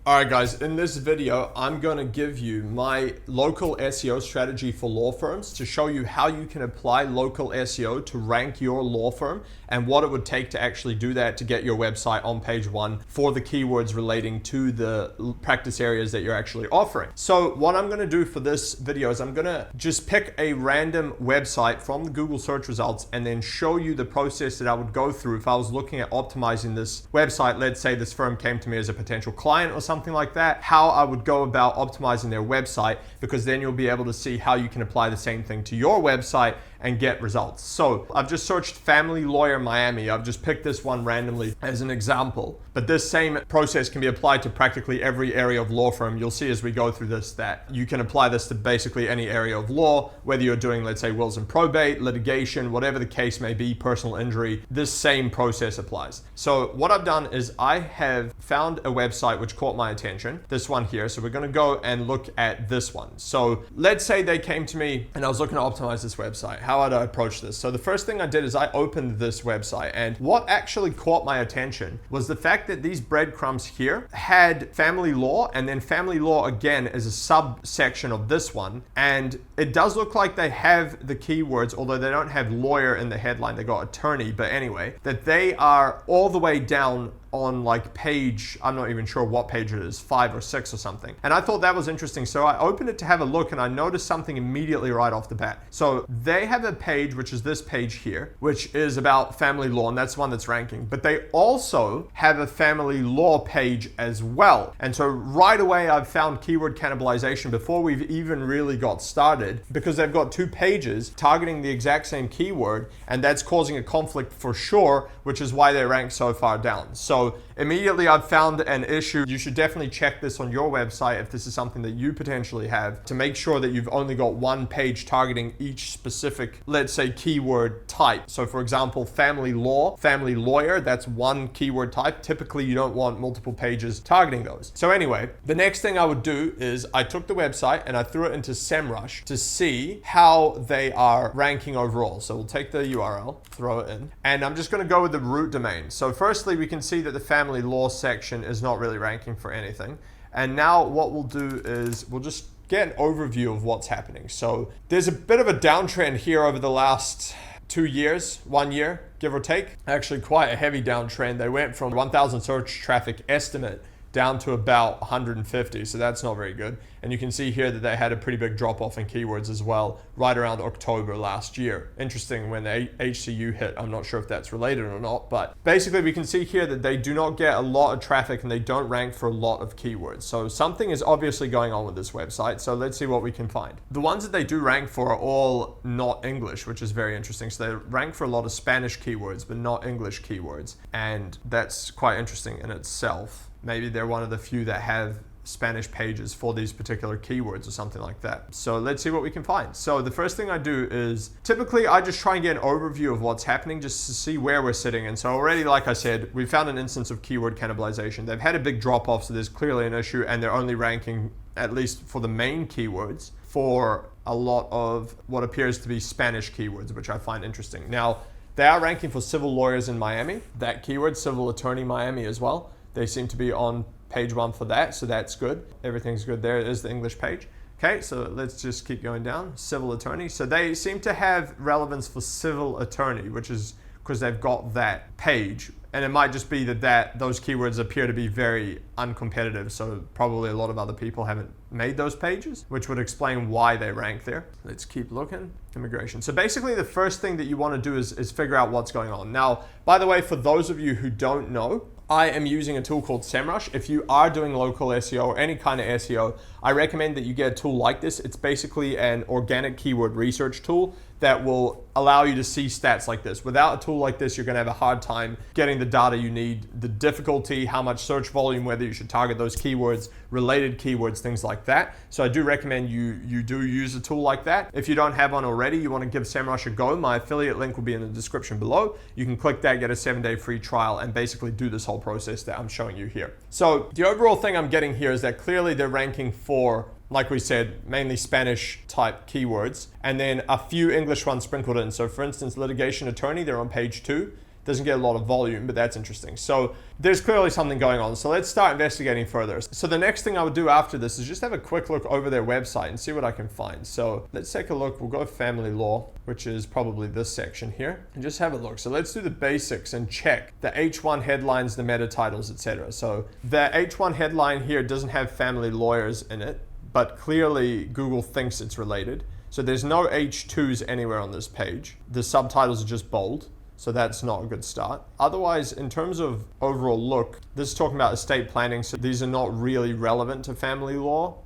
Alright guys, in this video, I'm going to give you my local SEO strategy for law firms to show you how you can apply local SEO to rank your law firm and what it would take to actually do that to get your website on page 1 for the keywords relating to the practice areas that you're actually offering. So what I'm going to do for this video is I'm going to just pick a random website from the Google search results and then show you the process that I would go through if I was looking at optimizing this website. Let's say this firm came to me as a potential client or something like that, how I would go about optimizing their website, because then you'll be able to see how you can apply the same thing to your website and get results. So I've just searched family lawyer Miami. I've just picked this one randomly as an example, but this same process can be applied to practically every area of law firm. You'll see as we go through this that you can apply this to basically any area of law, whether you're doing, let's say, wills and probate, litigation, whatever the case may be, personal injury, this same process applies. So what I've done is I have found a website which caught my attention, this one here. So we're going to go and look at this one. So let's say they came to me and I was looking to optimize this website. How would I approach this? So the first thing I did is I opened this website, and what actually caught my attention was the fact that these breadcrumbs here had family law, and then family law again is a subsection of this one. And it does look like they have the keywords, although they don't have lawyer in the headline, they got attorney, but anyway, that they are all the way down on like page, I'm not even sure what page it is, 5 or 6 or something. And I thought that was interesting. So I opened it to have a look, and I noticed something immediately right off the bat. So they have a page, which is this page here, which is about family law, and that's the one that's ranking. But they also have a family law page as well. And so right away, I've found keyword cannibalization before we've even really got started, because they've got 2 pages targeting the exact same keyword, and that's causing a conflict for sure, which is why they rank so far down. So immediately I've found an issue. You should definitely check this on your website if this is something that you potentially have, to make sure that you've only got one page targeting each specific, let's say, keyword type. So for example, family law, family lawyer, that's one keyword type. Typically you don't want multiple pages targeting those. So anyway, the next thing I would do is I took the website and I threw it into SEMrush to see how they are ranking overall. So we'll take the URL, throw it in, and I'm just going to go with the root domain. So firstly, we can see that the family law section is not really ranking for anything. And now what we'll do is we'll just get an overview of what's happening. So there's a bit of a downtrend here over the last 2 years, 1 year, give or take. Actually quite a heavy downtrend. They went from 1,000 search traffic estimate down to about 150, so that's not very good. And you can see here that they had a pretty big drop off in keywords as well, right around October last year. Interesting, when the HCU hit, I'm not sure if that's related or not, but basically we can see here that they do not get a lot of traffic and they don't rank for a lot of keywords. So something is obviously going on with this website. So let's see what we can find. The ones that they do rank for are all not English, which is very interesting. So they rank for a lot of Spanish keywords, but not English keywords. And that's quite interesting in itself. Maybe they're one of the few that have Spanish pages for these particular keywords or something like that. So let's see what we can find. So the first thing I do is typically I just try and get an overview of what's happening just to see where we're sitting. And so already, like I said, we found an instance of keyword cannibalization. They've had a big drop off, so there's clearly an issue, and they're only ranking, at least for the main keywords, for a lot of what appears to be Spanish keywords, which I find interesting. Now, they are ranking for civil lawyers in Miami, that keyword, civil attorney Miami as well. They seem to be on page 1 for that, so that's good. Everything's good there. It is the English page. Okay, so let's just keep going down. Civil attorney. So they seem to have relevance for civil attorney, which is because they've got that page. And it might just be that those keywords appear to be very uncompetitive, so probably a lot of other people haven't made those pages, which would explain why they rank there. Let's keep looking. Immigration. So basically the first thing that you want to do is figure out what's going on. Now, by the way, for those of you who don't know, I am using a tool called SEMrush. If you are doing local SEO or any kind of SEO, I recommend that you get a tool like this. It's basically an organic keyword research tool that will allow you to see stats like this. Without a tool like this, you're going to have a hard time getting the data you need, the difficulty, how much search volume, whether you should target those keywords, related keywords, things like that. So I do recommend you do use a tool like that. If you don't have one already, you want to give SEMrush a go, my affiliate link will be in the description below. You can click that, get a 7-day free trial, and basically do this whole process that I'm showing you here. So the overall thing I'm getting here is that clearly they're ranking for, like we said, mainly Spanish type keywords, and then a few English ones sprinkled in. So for instance, litigation attorney, they're on page 2. Doesn't get a lot of volume, but that's interesting. So there's clearly something going on. So let's start investigating further. So the next thing I would do after this is just have a quick look over their website and see what I can find. So let's take a look. We'll go family law, which is probably this section here, and just have a look. So let's do the basics and check the H1 headlines, the meta titles, etc. So the H1 headline here doesn't have family lawyers in it, but clearly Google thinks it's related. So there's no H2s anywhere on this page. The subtitles are just bold. So that's not a good start. Otherwise, in terms of overall look, this is talking about estate planning. So these are not really relevant to family law.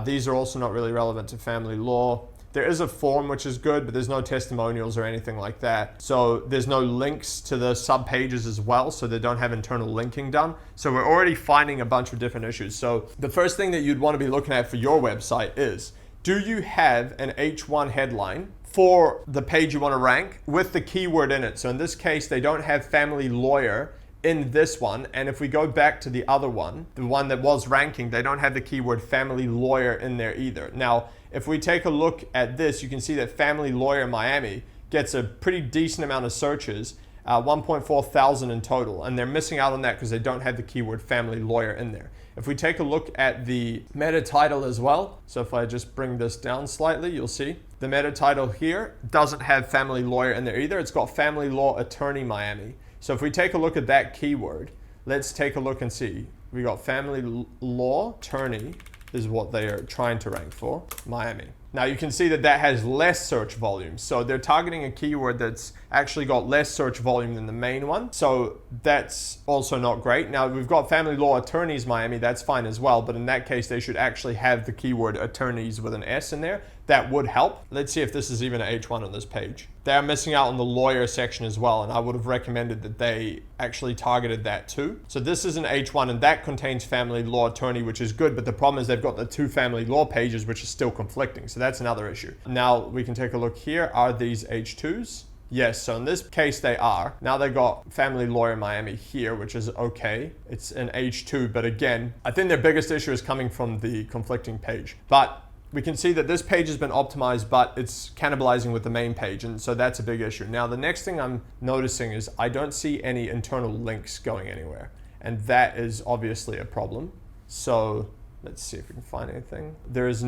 These are also not really relevant to family law. There is a form which is good, but there's no testimonials or anything like that. So there's no links to the sub pages as well. So they don't have internal linking done. So we're already finding a bunch of different issues. So the first thing that you'd want to be looking at for your website is, do you have an H1 headline for the page you want to rank with the keyword in it? So in this case, they don't have family lawyer in this one. And if we go back to the other one, the one that was ranking, they don't have the keyword family lawyer in there either. Now, if we take a look at this, you can see that family lawyer Miami gets a pretty decent amount of searches, 1.4 thousand in total. And they're missing out on that because they don't have the keyword family lawyer in there. If we take a look at the meta title as well, so if I just bring this down slightly, you'll see the meta title here doesn't have family lawyer in there either. It's got family law attorney Miami. So if we take a look at that keyword, let's take a look and see. We got family law attorney is what they are trying to rank for, Miami. Now you can see that that has less search volume. So they're targeting a keyword that's actually got less search volume than the main one. So that's also not great. Now we've got family law attorneys Miami, that's fine as well. But in that case, they should actually have the keyword attorneys with an S in there. That would help. Let's see if this is even an H1 on this page. They're missing out on the lawyer section as well, and I would have recommended that they actually targeted that too. So this is an H1, and that contains family law attorney, which is good, but the problem is they've got the two family law pages, which is still conflicting. So that's another issue. Now we can take a look here. Are these H2s? Yes, so in this case they are. Now they got family lawyer Miami here, which is okay. It's an H2, but again, I think their biggest issue is coming from the conflicting page. But we can see that this page has been optimized, but it's cannibalizing with the main page. And so that's a big issue. Now, the next thing I'm noticing is I don't see any internal links going anywhere. And that is obviously a problem. So let's see if we can find anything. There is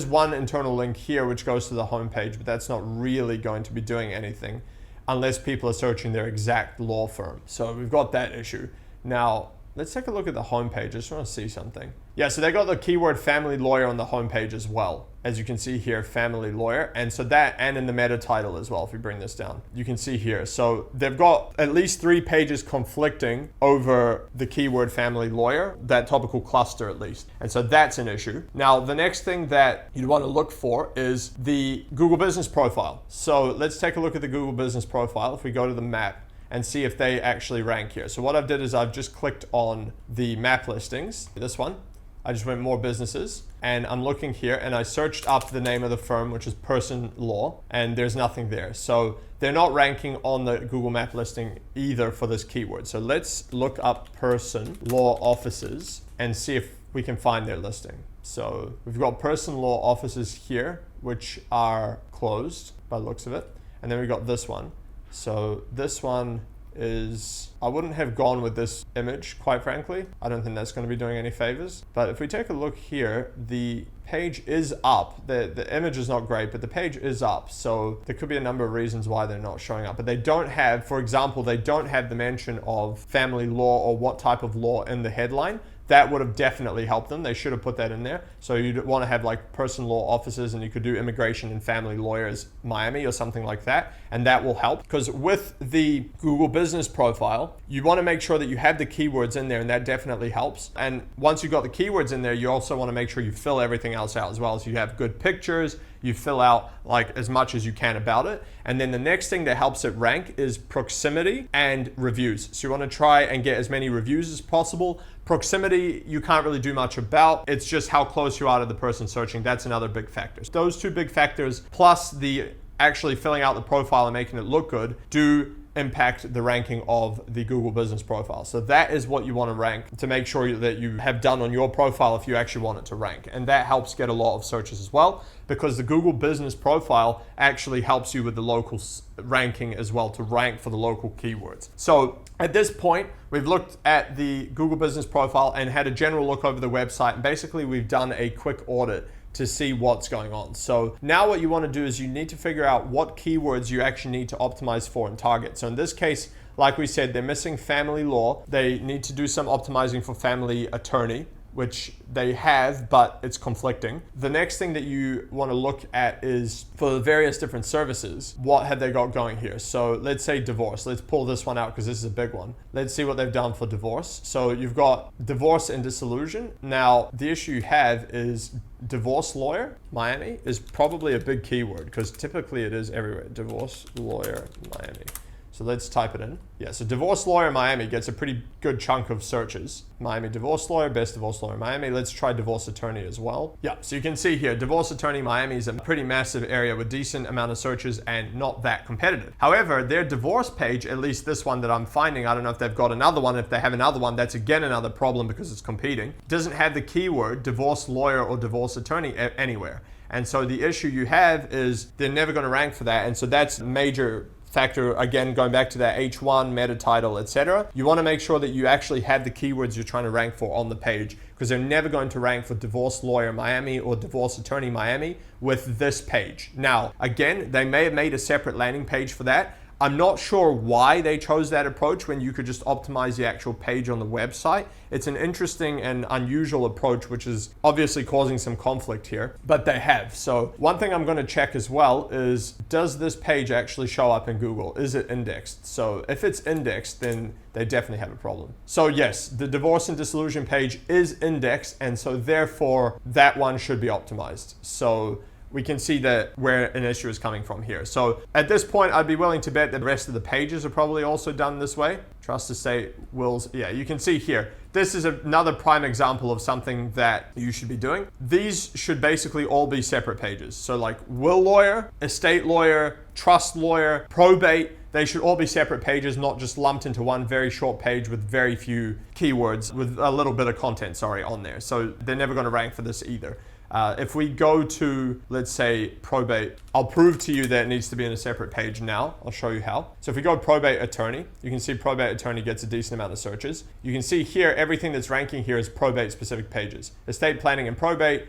one internal link here, which goes to the home page, but that's not really going to be doing anything unless people are searching their exact law firm. So we've got that issue. Now, let's take a look at the homepage. I just want to see something. Yeah, so they got the keyword family lawyer on the homepage as well. As you can see here, family lawyer. And so that, and in the meta title as well, if we bring this down, you can see here. So they've got at least 3 pages conflicting over the keyword family lawyer, that topical cluster at least. And so that's an issue. Now, the next thing that you'd want to look for is the Google Business Profile. So let's take a look at the Google Business Profile. If we go to the map, and see if they actually rank here. So what I've did is I've just clicked on the map listings, this one. I just went more businesses, and I'm looking here, and I searched up the name of the firm, which is Person Law, and there's nothing there. So they're not ranking on the Google map listing either for this keyword. So let's look up Person Law Offices and see if we can find their listing. So we've got Person Law Offices here, which are closed by the looks of it. And then we got this one. So this one is, I wouldn't have gone with this image, quite frankly. I don't think that's going to be doing any favors. But if we take a look here, the page is up. The image is not great, but the page is up. So there could be a number of reasons why they're not showing up. But they don't have, for example, they don't have the mention of family law or what type of law in the headline. That would have definitely helped them. They should have put that in there. So you'd want to have like person law offices, and you could do immigration and family lawyers Miami or something like that. And that will help, because with the Google Business Profile, you want to make sure that you have the keywords in there, and that definitely helps. And once you've got the keywords in there, you also want to make sure you fill everything else out as well. So you have good pictures, you fill out like as much as you can about it. And then the next thing that helps it rank is proximity and reviews. So you want to try and get as many reviews as possible. Proximity, you can't really do much about. It's just how close you are to the person searching. That's another big factor. Those 2 big factors, plus the actually filling out the profile and making it look good, do impact the ranking of the Google Business Profile. So that is what you want to rank to make sure that you have done on your profile if you actually want it to rank. And that helps get a lot of searches as well, because the Google Business Profile actually helps you with the local ranking as well, to rank for the local keywords. So at this point, we've looked at the Google Business Profile and had a general look over the website. And basically, we've done a quick audit to see what's going on. So now what you want to do is you need to figure out what keywords you actually need to optimize for and target. So in this case, like we said, they're missing family law. They need to do some optimizing for family attorney, which they have, but it's conflicting. The next thing that you want to look at is for the various different services, what have they got going here? So let's say divorce. Let's pull this one out because this is a big one. Let's see what they've done for divorce. So you've got divorce and dissolution. Now, the issue you have is divorce lawyer, Miami, is probably a big keyword because typically it is everywhere. Divorce lawyer, Miami. So let's type it in. Yeah, so divorce lawyer Miami gets a pretty good chunk of searches. Miami divorce lawyer, best divorce lawyer Miami. Let's try divorce attorney as well. Yeah, so you can see here, divorce attorney Miami is a pretty massive area with decent amount of searches and not that competitive. However, their divorce page, at least this one that I'm finding, I don't know if they've got another one. If they have another one, that's again another problem because it's competing. Doesn't have the keyword divorce lawyer or divorce attorney anywhere. And so the issue you have is they're never going to rank for that. And so that's a major factor, again, going back to that H1, meta title, etc. You want to make sure that you actually have the keywords you're trying to rank for on the page, because they're never going to rank for divorce lawyer Miami or divorce attorney Miami with this page. Now, again, they may have made a separate landing page for that. I'm not sure why they chose that approach when you could just optimize the actual page on the website. It's an interesting and unusual approach, which is obviously causing some conflict here, but they have. So one thing I'm going to check as well is, does this page actually show up in Google? Is it indexed? So if it's indexed, then they definitely have a problem. So yes, the divorce and dissolution page is indexed, and so therefore that one should be optimized. So we can see that where an issue is coming from here. So at this point, I'd be willing to bet that the rest of the pages are probably also done this way. Trust estate wills. Yeah, you can see here. This is another prime example of something that you should be doing. These should basically all be separate pages. So like will lawyer, estate lawyer, trust lawyer, probate, they should all be separate pages, not just lumped into one very short page with very few keywords, with a little bit of content, on there. So they're never going to rank for this either. If we go to, let's say, probate, I'll prove to you that it needs to be in a separate page now. I'll show you how. So if we go probate attorney, you can see probate attorney gets a decent amount of searches. You can see here, everything that's ranking here is probate specific pages. Estate planning and probate,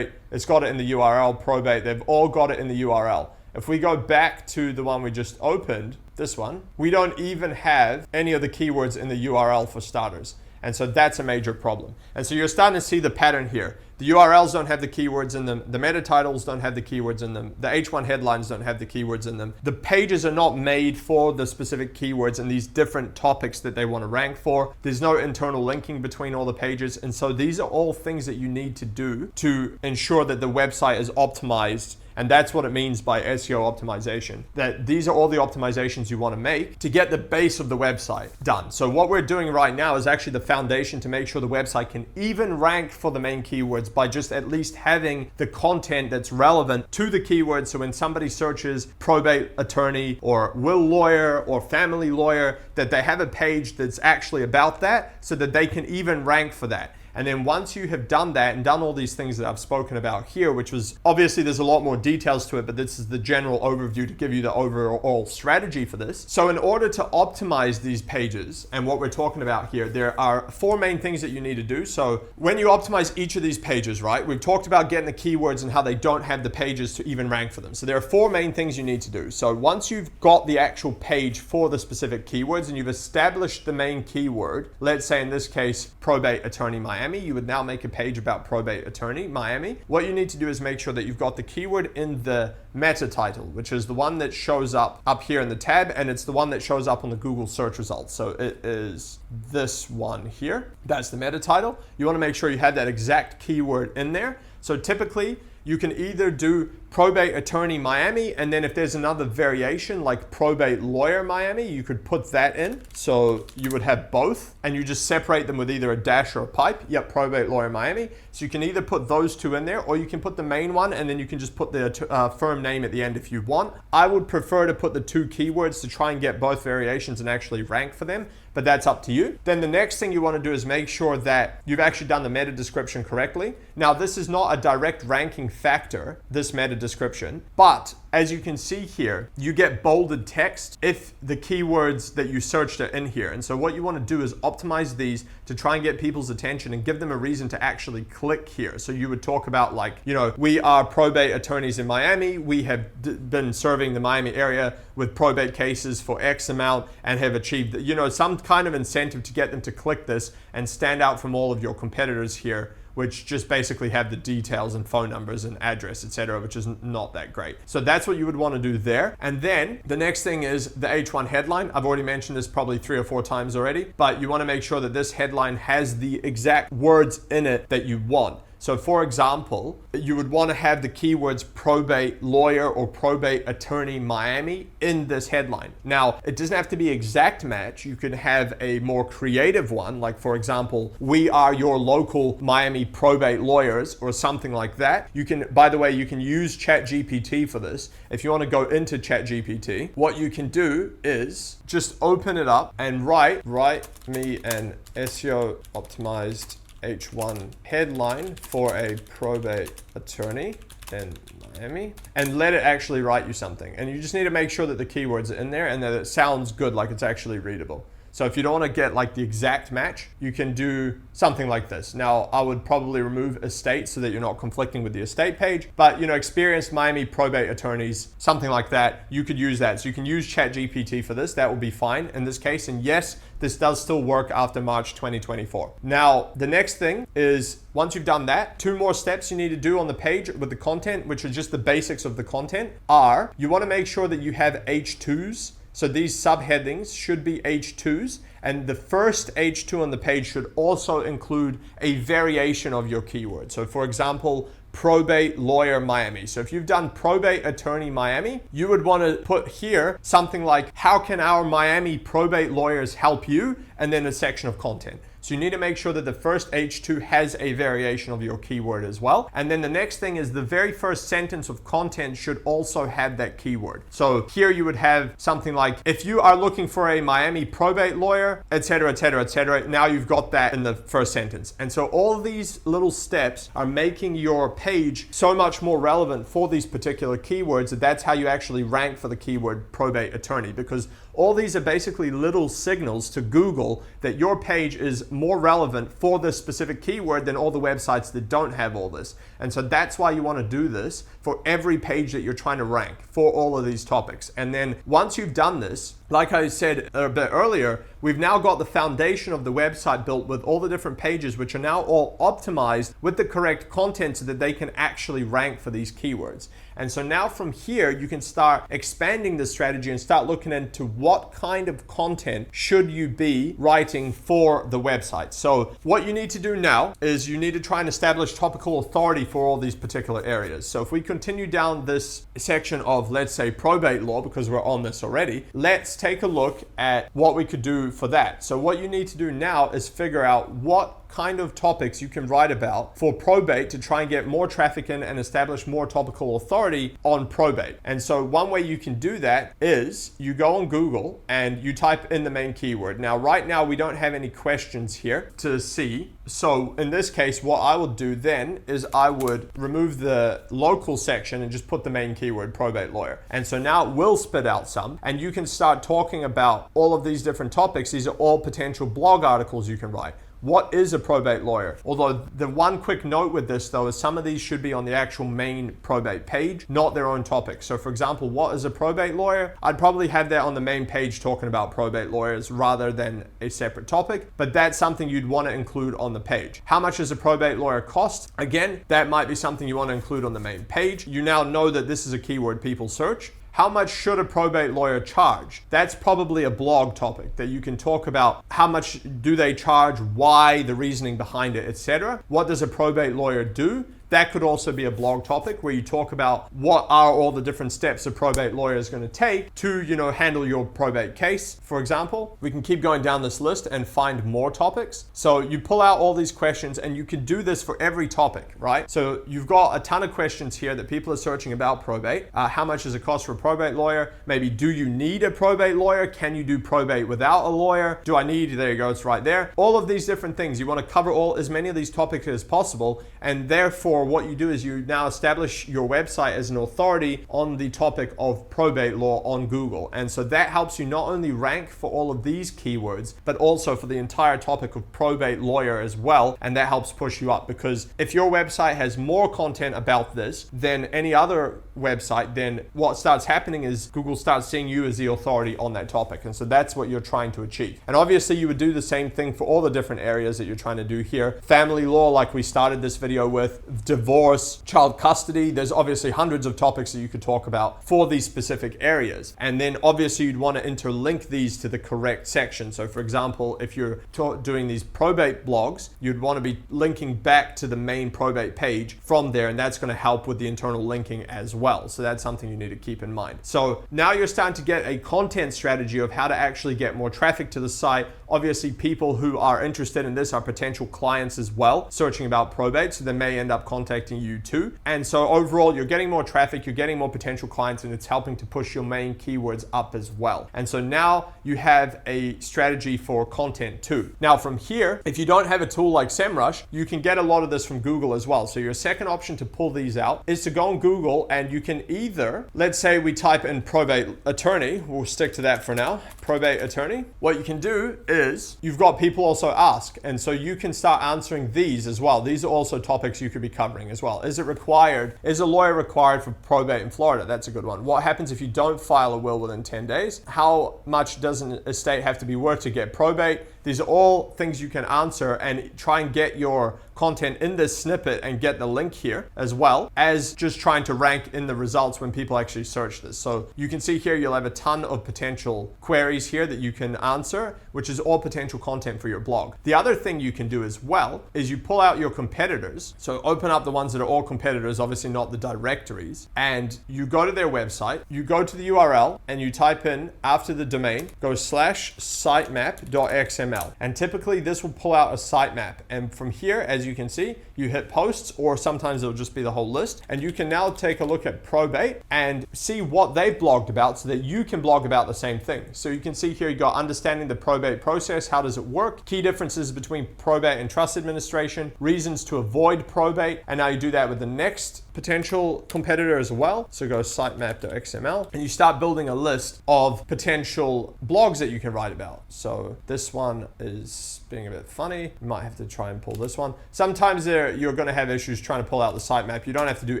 it's got it in the URL, probate, they've all got it in the URL. If we go back to the one we just opened, this one, we don't even have any of the keywords in the URL for starters. And so that's a major problem. And so you're starting to see the pattern here. The URLs don't have the keywords in them. The meta titles don't have the keywords in them. The H1 headlines don't have the keywords in them. The pages are not made for the specific keywords and these different topics that they want to rank for. There's no internal linking between all the pages. And so these are all things that you need to do to ensure that the website is optimized. And that's what it means by SEO optimization, that these are all the optimizations you want to make to get the base of the website done. So what we're doing right now is actually the foundation to make sure the website can even rank for the main keywords by just at least having the content that's relevant to the keywords. So when somebody searches probate attorney or will lawyer or family lawyer, that they have a page that's actually about that so that they can even rank for that. And then once you have done that and done all these things that I've spoken about here, which was obviously there's a lot more details to it, but this is the general overview to give you the overall strategy for this. So in order to optimize these pages and what we're talking about here, there are 4 main things that you need to do. So when you optimize each of these pages, right, we've talked about getting the keywords and how they don't have the pages to even rank for them. So there are 4 main things you need to do. So once you've got the actual page for the specific keywords and you've established the main keyword, let's say in this case, probate attorney Miami, you would now make a page about probate attorney Miami. What you need to do is make sure that you've got the keyword in the meta title, which is the one that shows up here in the tab, and it's the one that shows up on the Google search results. So it is this one here. That's the meta title. You want to make sure you have that exact keyword in there. So typically you can either do probate attorney Miami, and then if there's another variation like probate lawyer Miami, you could put that in. So you would have both, and you just separate them with either a dash or a pipe. Yep, probate lawyer Miami. So you can either put those two in there, or you can put the main one, and then you can just put the firm name at the end if you want. I would prefer to put the two keywords to try and get both variations and actually rank for them, but that's up to you. Then the next thing you want to do is make sure that you've actually done the meta description correctly. Now, this is not a direct ranking factor, this meta description, but as you can see here, you get bolded text if the keywords that you searched are in here. And so what you want to do is optimize these to try and get people's attention and give them a reason to actually click here. So you would talk about like, you know, we are probate attorneys in Miami. We have been serving the Miami area with probate cases for X amount and have achieved, you know, some kind of incentive to get them to click this and stand out from all of your competitors here, which just basically have the details and phone numbers and address, etc., which is not that great. So that's what you would want to do there. And then the next thing is the H1 headline. I've already mentioned this probably 3 or 4 times already, but you want to make sure that this headline has the exact words in it that you want. So for example, you would want to have the keywords probate lawyer or probate attorney Miami in this headline. Now, it doesn't have to be exact match. You could have a more creative one, like for example, we are your local Miami probate lawyers or something like that. You can, by the way, you can use ChatGPT for this. If you want to go into ChatGPT, what you can do is just open it up and write me an SEO optimized H1 headline for a probate attorney in Miami, and let it actually write you something. And you just need to make sure that the keywords are in there and that it sounds good, like it's actually readable. So if you don't want to get like the exact match, you can do something like this. Now, I would probably remove estate so that you're not conflicting with the estate page, but you know, experienced Miami probate attorneys, something like that, you could use that. So you can use ChatGPT for this. That will be fine in this case. And yes, this does still work after March 2024. Now, the next thing is once you've done that, 2 more steps you need to do on the page with the content, which are just the basics of the content, are you want to make sure that you have H2s. So these subheadings should be H2s, and the first H2 on the page should also include a variation of your keyword. So for example, probate lawyer Miami. So if you've done probate attorney Miami, you would want to put here something like, how can our Miami probate lawyers help you? And then a section of content. So you need to make sure that the first H2 has a variation of your keyword as well. And then the next thing is the very first sentence of content should also have that keyword. So here you would have something like, if you are looking for a Miami probate lawyer, etc., etc., etc. Now you've got that in the first sentence. And so all these little steps are making your page so much more relevant for these particular keywords that that's how you actually rank for the keyword probate attorney, because all these are basically little signals to Google that your page is more relevant for this specific keyword than all the websites that don't have all this. And so that's why you want to do this for every page that you're trying to rank for all of these topics. And then once you've done this, like I said a bit earlier, we've now got the foundation of the website built with all the different pages, which are now all optimized with the correct content so that they can actually rank for these keywords. And so now from here, you can start expanding the strategy and start looking into what kind of content should you be writing for the website. So what you need to do now is you need to try and establish topical authority for all these particular areas. So if we continue down this section of, let's say, probate law, because we're on this already, let's take a look at what we could do for that. So what you need to do now is figure out what kind of topics you can write about for probate to try and get more traffic in and establish more topical authority on probate. And so one way you can do that is you go on Google and you type in the main keyword. Now, right now, we don't have any questions here to see. So in this case, what I would do then is I would remove the local section and just put the main keyword probate lawyer. And so now it will spit out some, and you can start talking about all of these different topics. These are all potential blog articles you can write. What is a probate lawyer? Although the one quick note with this though is some of these should be on the actual main probate page, not their own topic. So for example, what is a probate lawyer? I'd probably have that on the main page talking about probate lawyers rather than a separate topic, but that's something you'd want to include on the page. How much does a probate lawyer cost? Again, that might be something you want to include on the main page. You now know that this is a keyword people search. How much should a probate lawyer charge? That's probably a blog topic that you can talk about. How much do they charge? Why? The reasoning behind it, etc. What does a probate lawyer do? that could also be a blog topic where you talk about what are all the different steps a probate lawyer is going to take to, handle your probate case, for example. We can keep going down this list and find more topics. So you pull out all these questions, and you can do this for every topic, right? So you've got a ton of questions here that people are searching about probate. How much does it cost for a probate lawyer? Maybe, do you need a probate lawyer? Can you do probate without a lawyer? Do I need, there you go, it's right there. All of these different things. You want to cover as many of these topics as possible, and therefore what you do is you now establish your website as an authority on the topic of probate law on Google. And so that helps you not only rank for all of these keywords, but also for the entire topic of probate lawyer as well. And that helps push you up, because if your website has more content about this than any other website, then what starts happening is Google starts seeing you as the authority on that topic. And so that's what you're trying to achieve. And obviously you would do the same thing for all the different areas that you're trying to do here. Family law, like we started this video with, divorce, child custody. There's obviously hundreds of topics that you could talk about for these specific areas. And then obviously you'd want to interlink these to the correct section. So for example, if you're doing these probate blogs, you'd want to be linking back to the main probate page from there, and that's going to help with the internal linking as well. So that's something you need to keep in mind. So now you're starting to get a content strategy of how to actually get more traffic to the site. Obviously, people who are interested in this are potential clients as well, searching about probate, so they may end up contacting you too. And so overall, you're getting more traffic, you're getting more potential clients, and it's helping to push your main keywords up as well. And so now you have a strategy for content too. Now from here, if you don't have a tool like SEMrush, you can get a lot of this from Google as well. So your second option to pull these out is to go on Google, and you can either, let's say we type in probate attorney, we'll stick to that for now, probate attorney. What you can do is you've got people also ask, and so you can start answering these as well. These are also topics you could be covering as well. Is a lawyer required for probate in Florida? That's a good one. What happens if you don't file a will within 10 days? How much does an estate have to be worth to get probate? These are all things you can answer and try and get your content in this snippet and get the link here, as well as just trying to rank in the results when people actually search this. So you can see here you'll have a ton of potential queries here that you can answer, which is all potential content for your blog. The other thing you can do as well is you pull out your competitors. So open up the ones that are all competitors, obviously not the directories, and you go to their website, you go to the URL, and you type in, after the domain, go /sitemap.xml. And typically this will pull out a sitemap. And from here, as you can see, you hit posts, or sometimes it'll just be the whole list. And you can now take a look at probate and see what they've blogged about so that you can blog about the same thing. So you can see here, you got understanding the probate process. How does it work? Key differences between probate and trust administration, reasons to avoid probate. And now you do that with the next potential competitor as well. So go sitemap.xml, and you start building a list of potential blogs that you can write about. So this one is being a bit funny. You might have to try and pull this one. Sometimes you're going to have issues trying to pull out the sitemap. You don't have to do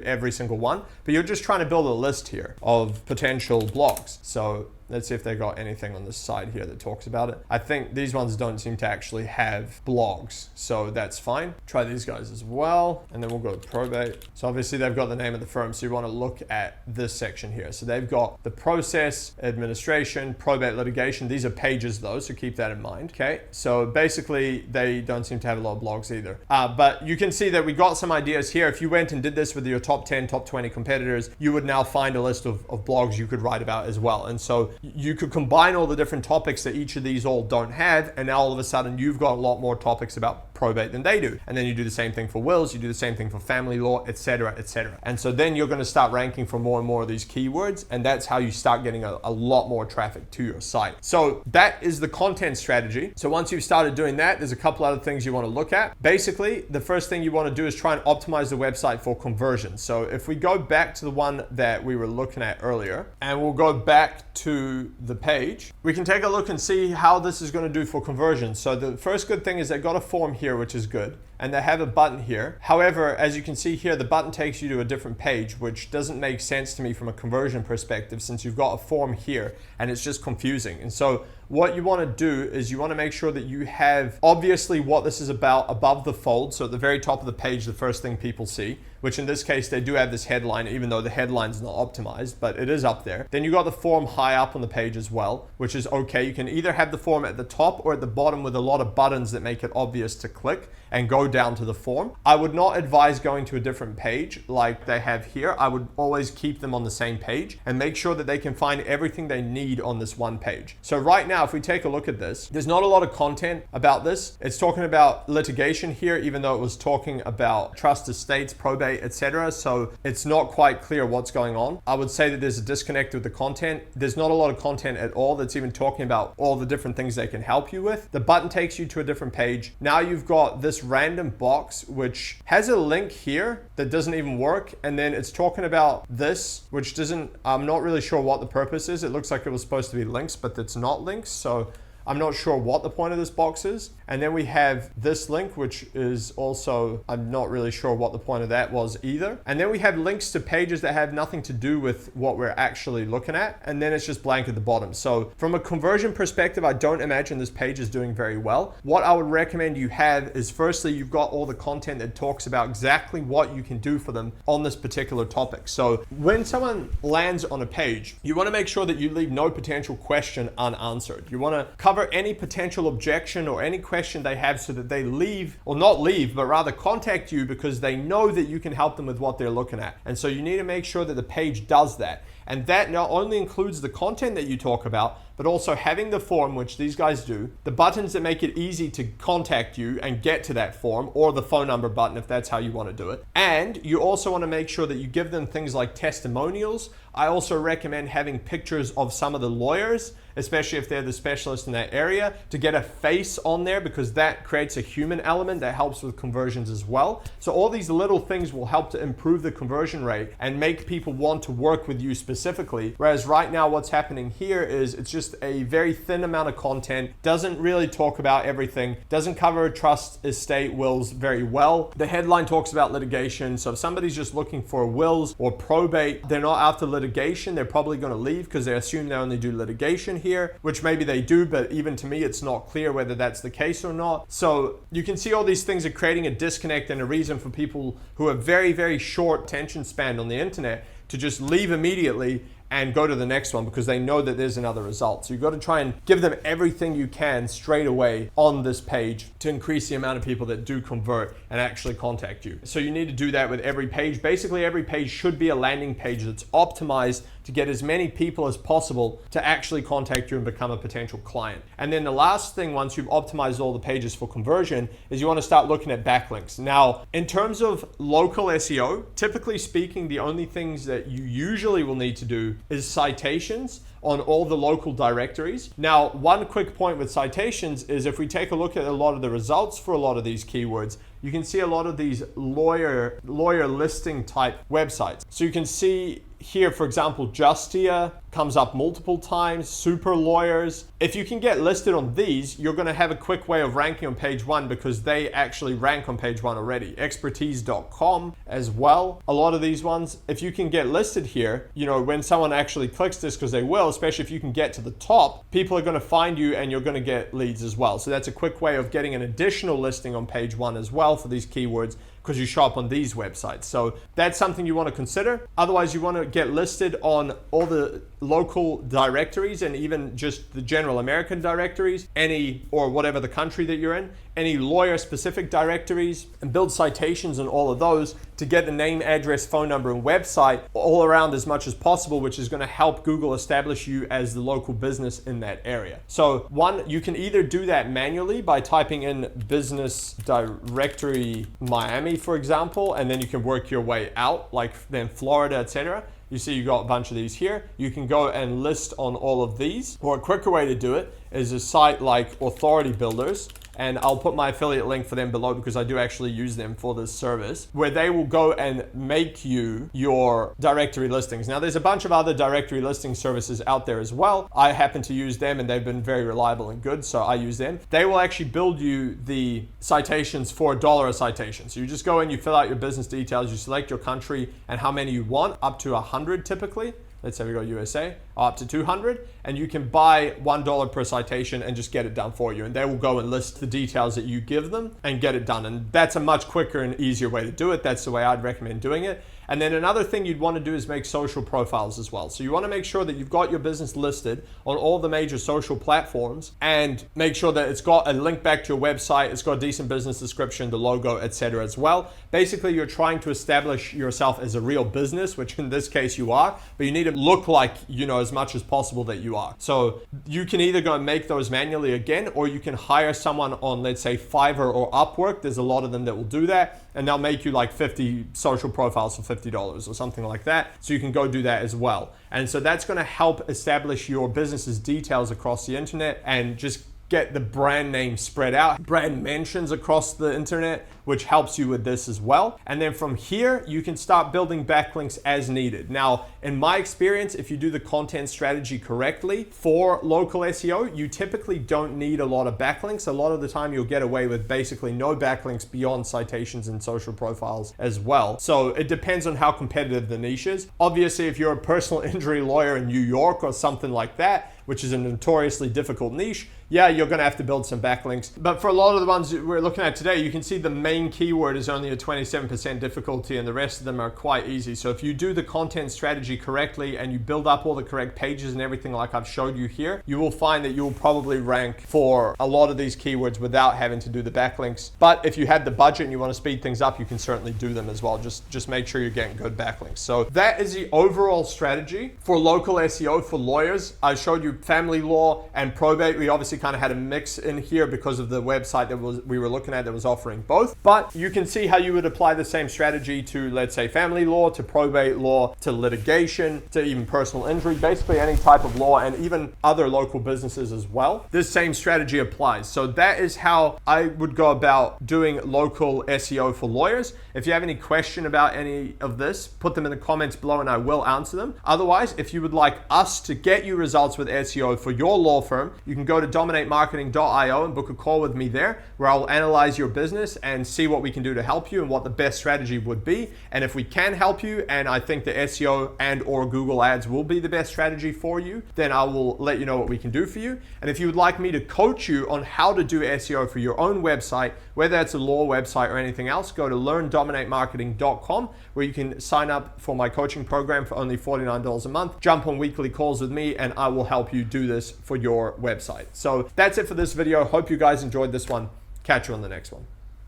every single one, but you're just trying to build a list here of potential blogs. So let's see if they got anything on this side here that talks about it. I think these ones don't seem to actually have blogs, so that's fine. Try these guys as well, and then we'll go to probate. So obviously they've got the name of the firm, so you want to look at this section here. So they've got the process, administration, probate litigation. These are pages though, so keep that in mind. Okay, so basically they don't seem to have a lot of blogs either. But you can see that we got some ideas here. If you went and did this with your top 10, top 20 competitors, you would now find a list of blogs you could write about as well. And so you could combine all the different topics that each of these all don't have, and now all of a sudden you've got a lot more topics about probate than they do. And then you do the same thing for wills, you do the same thing for family law, etc., etc. And so then you're going to start ranking for more and more of these keywords, and that's how you start getting a lot more traffic to your site. So that is the content strategy. So once you've started doing that, there's a couple other things you want to look at. Basically, the first thing you want to do is try and optimize the website for conversion. So if we go back to the one that we were looking at earlier, and we'll go back to the page, we can take a look and see how this is going to do for conversion. So the first good thing is they've got a form here, which is good, and they have a button here. However, as you can see here, the button takes you to a different page, which doesn't make sense to me from a conversion perspective, since you've got a form here and it's just confusing. And so what you want to do is you want to make sure that you have obviously what this is about above the fold. So at the very top of the page, the first thing people see, which in this case, they do have this headline, even though the headline's not optimized, but it is up there. Then you got the form high up on the page as well, which is okay. You can either have the form at the top or at the bottom with a lot of buttons that make it obvious to click and go down to the form. I would not advise going to a different page like they have here. I would always keep them on the same page and make sure that they can find everything they need on this one page. So right now, if we take a look at this, there's not a lot of content about this. It's talking about litigation here, even though it was talking about trust estates, probate, etc. So it's not quite clear what's going on. I would say that there's a disconnect with the content. There's not a lot of content at all that's even talking about all the different things they can help you with. The button takes you to a different page. Now you've got this random box which has a link here that doesn't even work, and then it's talking about this, which doesn't, I'm not really sure what the purpose is. It looks like it was supposed to be links, but it's not links, so I'm not sure what the point of this box is. And then we have this link, which is also, I'm not really sure what the point of that was either. And then we have links to pages that have nothing to do with what we're actually looking at. And then it's just blank at the bottom. So from a conversion perspective, I don't imagine this page is doing very well. What I would recommend you have is, firstly, you've got all the content that talks about exactly what you can do for them on this particular topic. So when someone lands on a page, you want to make sure that you leave no potential question unanswered. You want to cover any potential objection or any question they have so that they leave, or not leave, but rather contact you because they know that you can help them with what they're looking at. And so you need to make sure that the page does that. And that not only includes the content that you talk about, but also having the form, which these guys do, the buttons that make it easy to contact you and get to that form, or the phone number button if that's how you want to do it. And you also want to make sure that you give them things like testimonials. I also recommend having pictures of some of the lawyers, especially if they're the specialist in that area, to get a face on there, because that creates a human element that helps with conversions as well. So all these little things will help to improve the conversion rate and make people want to work with you specifically. Whereas right now what's happening here is it's just a very thin amount of content, doesn't really talk about everything, doesn't cover trust, estate, wills very well. The headline talks about litigation. So if somebody's just looking for wills or probate, they're not after litigation, they're probably going to leave because they assume they only do litigation here, which maybe they do, but even to me, it's not clear whether that's the case or not. So you can see all these things are creating a disconnect and a reason for people who have very, very short attention span on the internet to just leave immediately and go to the next one because they know that there's another result. So you've got to try and give them everything you can straight away on this page to increase the amount of people that do convert and actually contact you. So you need to do that with every page. Basically, every page should be a landing page that's optimized to get as many people as possible to actually contact you and become a potential client. And then the last thing, once you've optimized all the pages for conversion, is you want to start looking at backlinks. Now, in terms of local SEO, typically speaking, the only things that you usually will need to do is citations on all the local directories. Now, one quick point with citations is if we take a look at a lot of the results for a lot of these keywords, you can see a lot of these lawyer listing type websites. So you can see here, for example, Justia comes up multiple times, super lawyers. If you can get listed on these, you're going to have a quick way of ranking on page one because they actually rank on page one already. Expertise.com as well. A lot of these ones, if you can get listed here, you know, when someone actually clicks this, because they will, especially if you can get to the top, people are going to find you and you're going to get leads as well. So that's a quick way of getting an additional listing on page one as well for these keywords, because you show up on these websites. So that's something you want to consider. Otherwise, you want to get listed on all the local directories and even just the general American directories, any or whatever the country that you're in, any lawyer specific directories, and build citations on all of those to get the name, address, phone number, and website all around as much as possible, which is going to help Google establish you as the local business in that area. So one, you can either do that manually by typing in business directory Miami, for example, and then you can work your way out, like then Florida, etc. You see you got a bunch of these here. You can go and list on all of these. Or a quicker way to do it is a site like Authority Builders. And I'll put my affiliate link for them below because I do actually use them for this service, where they will go and make you your directory listings. Now, there's a bunch of other directory listing services out there as well. I happen to use them and they've been very reliable and good, so I use them. They will actually build you the citations for $1 a citation. So you just go in, you fill out your business details, you select your country and how many you want, up to 100 typically. let's say we go USA, up to 200, and you can buy $1 per citation and just get it done for you. And they will go and list the details that you give them and get it done. And that's a much quicker and easier way to do it. That's the way I'd recommend doing it. And then another thing you'd want to do is make social profiles as well. So you want to make sure that you've got your business listed on all the major social platforms and make sure that it's got a link back to your website, it's got a decent business description, the logo, etc. as well. Basically, you're trying to establish yourself as a real business, which in this case you are, but you need to look like, as much as possible that you are. So you can either go and make those manually again, or you can hire someone on, let's say, Fiverr or Upwork. There's a lot of them that will do that, and they'll make you like 50 social profiles for $50 or something like that. So you can go do that as well. And so that's going to help establish your business's details across the internet and just get the brand name spread out, brand mentions across the internet, which helps you with this as well. And then from here, you can start building backlinks as needed. Now, in my experience, if you do the content strategy correctly for local SEO, you typically don't need a lot of backlinks. A lot of the time you'll get away with basically no backlinks beyond citations and social profiles as well. So it depends on how competitive the niche is. Obviously, if you're a personal injury lawyer in New York or something like that, which is a notoriously difficult niche, yeah, you're gonna have to build some backlinks. But for a lot of the ones we're looking at today, you can see the main keyword is only a 27% difficulty and the rest of them are quite easy. So if you do the content strategy correctly and you build up all the correct pages and everything like I've showed you here, you will find that you'll probably rank for a lot of these keywords without having to do the backlinks. But if you had the budget and you wanna speed things up, you can certainly do them as well. Just make sure you're getting good backlinks. So that is the overall strategy for local SEO for lawyers. I showed you family law and probate. We obviously kind of had a mix in here because of the website that we were looking at that was offering both. But you can see how you would apply the same strategy to, let's say, family law, to probate law, to litigation, to even personal injury, basically any type of law, and even other local businesses as well. This same strategy applies. So that is how I would go about doing local SEO for lawyers. If you have any question about any of this, put them in the comments below and I will answer them. Otherwise, if you would like us to get you results with SEO for your law firm, you can go to dominatemarketing.io and book a call with me there, where I'll analyze your business and see what we can do to help you and what the best strategy would be. And if we can help you, and I think the SEO and or Google ads will be the best strategy for you, then I will let you know what we can do for you. And if you would like me to coach you on how to do SEO for your own website, whether that's a law website or anything else, go to learndominatemarketing.com, where you can sign up for my coaching program for only $49 a month, jump on weekly calls with me, and I will help you do this for your website. So that's it for this video. Hope you guys enjoyed this one. Catch you on the next one.